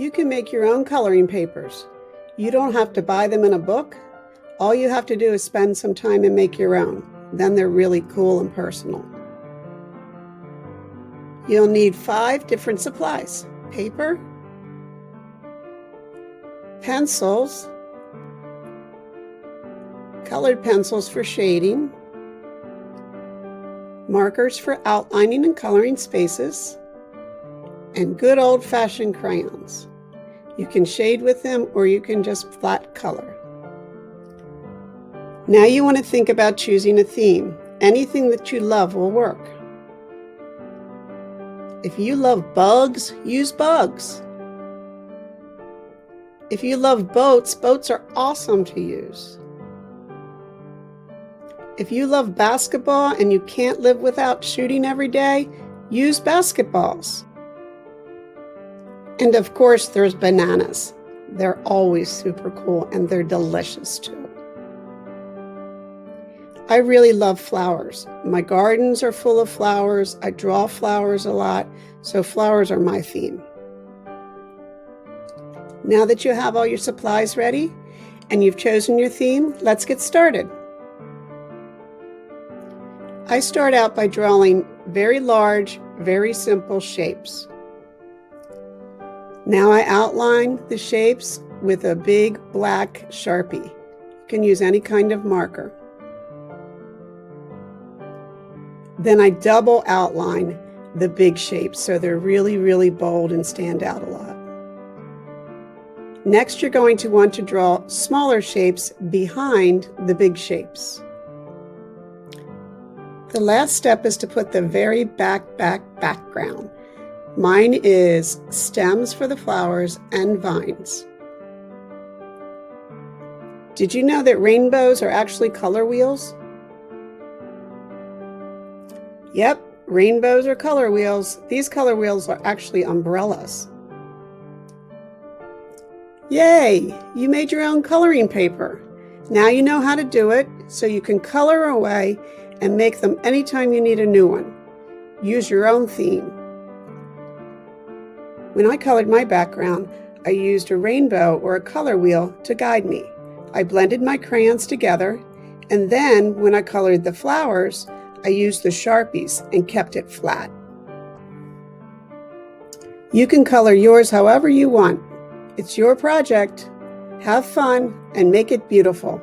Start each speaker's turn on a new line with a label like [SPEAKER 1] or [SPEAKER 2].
[SPEAKER 1] You can make your own coloring papers. You don't have to buy them in a book. All you have to do is spend some time and make your own. Then they're really cool and personal. You'll need 5 different supplies: paper, pencils, colored pencils for shading, markers for outlining and coloring spaces, and good old-fashioned crayons. You can shade with them or you can just flat color. Now you want to think about choosing a theme. Anything that you love will work. If you love bugs, use bugs. If you love boats, boats are awesome to use. If you love basketball and you can't live without shooting every day, use basketballs. And of course, there's bananas. They're always super cool and they're delicious too. I really love flowers. My gardens are full of flowers. I draw flowers a lot, so flowers are my theme. Now that you have all your supplies ready and you've chosen your theme, let's get started. I start out by drawing very large, very simple shapes. Now I outline the shapes with a big black Sharpie. You can use any kind of marker. Then I double outline the big shapes so they're really, really bold and stand out a lot. Next, you're going to want to draw smaller shapes behind the big shapes. The last step is to put the very background. Mine is stems for the flowers and vines. Did you know that rainbows are actually color wheels? Yep, rainbows are color wheels. These color wheels are actually umbrellas. Yay! You made your own coloring paper. Now you know how to do it, so you can color away and make them anytime you need a new one. Use your own theme. When I colored my background, I used a rainbow or a color wheel to guide me. I blended my crayons together, and then when I colored the flowers, I used the Sharpies and kept it flat. You can color yours however you want. It's your project. Have fun and make it beautiful.